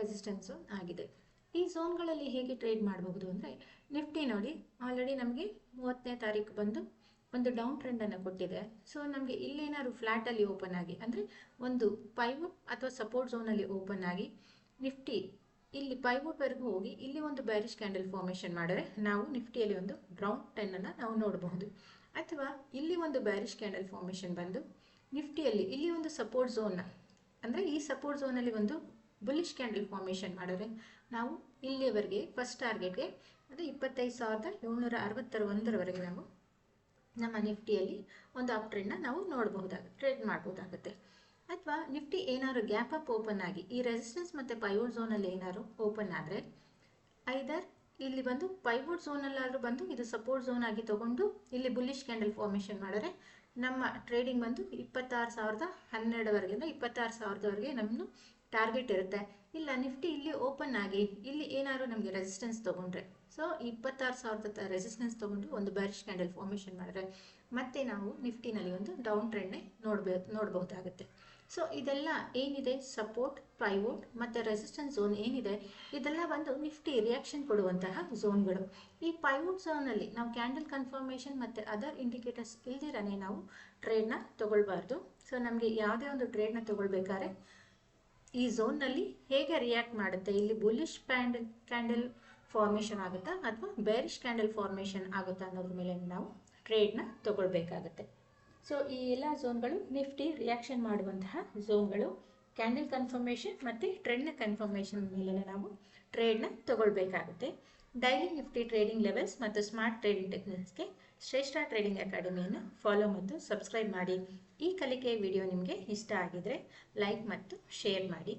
Resistance zone ಆಗಿದೆ. ಈ ಝೋನ್ಗಳಲ್ಲಿ ಹೇಗೆ ಟ್ರೇಡ್ ಮಾಡಬಹುದು ಅಂದರೆ, ನಿಫ್ಟಿ ನೋಡಿ ಆಲ್ರೆಡಿ ನಮಗೆ 30ನೇ ತಾರೀಕು ಬಂದು ಒಂದು ಡೌನ್ ಟ್ರೆಂಡನ್ನು ಕೊಟ್ಟಿದೆ. ಸೊ ನಮಗೆ ಇಲ್ಲೇನಾದ್ರು ಫ್ಲ್ಯಾಟಲ್ಲಿ ಓಪನ್ ಆಗಿ ಅಂದರೆ ಒಂದು ಪೈವೋಟ್ ಅಥವಾ ಸಪೋರ್ಟ್ ಝೋನಲ್ಲಿ ಓಪನ್ ಆಗಿ ನಿಫ್ಟಿ ಇಲ್ಲಿ ಪೈವೋಟ್ವರೆಗೂ ಹೋಗಿ ಇಲ್ಲಿ ಒಂದು ಬ್ಯಾರಿಶ್ ಕ್ಯಾಂಡಲ್ ಫಾರ್ಮೇಷನ್ ಮಾಡಿದ್ರೆ ನಾವು ನಿಫ್ಟಿಯಲ್ಲಿ ಒಂದು ಡೌನ್ ಟ್ರೆಂಡನ್ನು ನಾವು ನೋಡಬಹುದು. ಅಥವಾ ಇಲ್ಲಿ ಒಂದು ಬ್ಯಾರಿಶ್ ಕ್ಯಾಂಡಲ್ ಫಾರ್ಮೇಷನ್ ಬಂದು ನಿಫ್ಟಿಯಲ್ಲಿ ಇಲ್ಲಿ ಒಂದು ಸಪೋರ್ಟ್ ಝೋನ್ನ ಅಂದರೆ ಈ ಸಪೋರ್ಟ್ ಝೋನಲ್ಲಿ ಒಂದು ಬುಲಿಶ್ ಕ್ಯಾಂಡಲ್ ಫಾರ್ಮೇಷನ್ ಮಾಡಿದ್ರೆ ನಾವು ಇಲ್ಲಿಯವರೆಗೆ ಫಸ್ಟ್ ಟಾರ್ಗೆಟ್ಗೆ ಅಂದರೆ 25,761ರವರೆಗೆ ನಾವು ನಮ್ಮ ನಿಫ್ಟಿಯಲ್ಲಿ ಒಂದು ಅಪ್ ಟ್ರೆಂಡ್ನ ನಾವು ನೋಡಬಹುದಾಗುತ್ತೆ, ಟ್ರೇಡ್ ಮಾಡಬಹುದಾಗುತ್ತೆ. ಅಥವಾ ನಿಫ್ಟಿ ಏನಾದ್ರು ಗ್ಯಾಪ್ ಅಪ್ ಓಪನ್ ಆಗಿ ಈ ರೆಸಿಸ್ಟೆನ್ಸ್ ಮತ್ತು ಪೈವೋಟ್ ಝೋನಲ್ಲಿ ಏನಾದ್ರು ಓಪನ್ ಆದರೆ ಐದರ್ ಇಲ್ಲಿ ಬಂದು ಪೈವೋಟ್ ಝೋನಲ್ಲಾದರೂ ಬಂದು ಇದು ಸಪೋರ್ಟ್ ಝೋನ್ ಆಗಿ ತಗೊಂಡು ಇಲ್ಲಿ ಬುಲ್ಲಿಶ್ ಕ್ಯಾಂಡಲ್ ಫಾರ್ಮೇಷನ್ ಮಾಡಿದ್ರೆ ನಮ್ಮ ಟ್ರೇಡಿಂಗ್ ಬಂದು 26,012ವರೆಗಿಂದ 26,000ವರೆಗೆ ನಮ್ಮದು ಟಾರ್ಗೆಟ್ ಇರುತ್ತೆ. ಇಲ್ಲ ನಿಫ್ಟಿ ಇಲ್ಲಿ ಓಪನ್ ಆಗಿ ಇಲ್ಲಿ ಏನಾದ್ರು ನಮಗೆ ರೆಸಿಸ್ಟೆನ್ಸ್ ತೊಗೊಂಡ್ರೆ, ಸೊ 26,000 ರೆಸಿಸ್ಟೆನ್ಸ್ ತೊಗೊಂಡು ಒಂದು ಬ್ಯಾರಿಶ್ ಕ್ಯಾಂಡಲ್ ಫಾರ್ಮೇಷನ್ ಮಾಡಿದ್ರೆ ಮತ್ತೆ ನಾವು ನಿಫ್ಟಿನಲ್ಲಿ ಒಂದು ಡೌನ್ ಟ್ರೆಂಡ್ನೇ ನೋಡಬಹುದಾಗುತ್ತೆ. ಸೊ ಇದೆಲ್ಲ ಏನಿದೆ ಸಪೋರ್ಟ್, ಪೈವೋಟ್ ಮತ್ತು ರೆಸಿಸ್ಟೆನ್ಸ್ ಝೋನ್ ಏನಿದೆ ಇದೆಲ್ಲ ಬಂದು ನಿಫ್ಟಿ ರಿಯಾಕ್ಷನ್ ಕೊಡುವಂತಹ ಝೋನ್ಗಳು. ಈ ಪೈವೋಟ್ ಝೋನಲ್ಲಿ ನಾವು ಕ್ಯಾಂಡಲ್ ಕನ್ಫರ್ಮೇಷನ್ ಮತ್ತು ಅದರ್ ಇಂಡಿಕೇಟರ್ಸ್ ಇಲ್ದಿರನೇ ನಾವು ಟ್ರೇಡ್ನ ತಗೊಳ್ಬಾರ್ದು. ಸೊ ನಮಗೆ ಯಾವುದೇ ಒಂದು ಟ್ರೇಡ್ನ ತಗೊಳ್ಬೇಕಾದ್ರೆ ಈ ಝೋನ್ನಲ್ಲಿ ಹೇಗೆ ರಿಯಾಕ್ಟ್ ಮಾಡುತ್ತೆ, ಇಲ್ಲಿ ಬುಲಿಶ್ ಕ್ಯಾಂಡಲ್ ಫಾರ್ಮೇಷನ್ ಆಗುತ್ತಾ ಅಥವಾ ಬೇರಿಶ್ ಕ್ಯಾಂಡಲ್ ಫಾರ್ಮೇಷನ್ ಆಗುತ್ತಾ ಅನ್ನೋದ್ರ ಮೇಲೆ ನಾವು ಟ್ರೇಡ್ನ ತಗೊಳ್ಬೇಕಾಗತ್ತೆ. ಸೊ ಈ ಎಲ್ಲ ಝೋನ್ಗಳು ನಿಫ್ಟಿ ರಿಯಾಕ್ಷನ್ ಮಾಡುವಂತಹ ಝೋನ್ಗಳು. ಕ್ಯಾಂಡಲ್ ಕನ್ಫರ್ಮೇಷನ್ ಮತ್ತು ಟ್ರೆಂಡ್ನ ಕನ್ಫರ್ಮೇಷನ್ ಮೇಲೆ ನಾವು ಟ್ರೇಡ್ನ ತಗೊಳ್ಬೇಕಾಗುತ್ತೆ. ಡೈಲಿ ನಿಫ್ಟಿ ಟ್ರೇಡಿಂಗ್ ಲೆವೆಲ್ಸ್ ಮತ್ತು ಸ್ಮಾರ್ಟ್ ಟ್ರೇಡಿಂಗ್ ಟೆಕ್ನಿಕ್ಸ್ಗೆ ಶ್ರೇಷ್ಠ ಟ್ರೇಡಿಂಗ್ ಅಕಾಡೆಮಿಯನ್ನು ಫಾಲೋ ಮತ್ತು ಸಬ್ಸ್ಕ್ರೈಬ್ ಮಾಡಿ. ಈ ಕಲಿಕೆಯ ವಿಡಿಯೋ ನಿಮಗೆ ಇಷ್ಟ ಆಗಿದರೆ ಲೈಕ್ ಮತ್ತು ಶೇರ್ ಮಾಡಿ.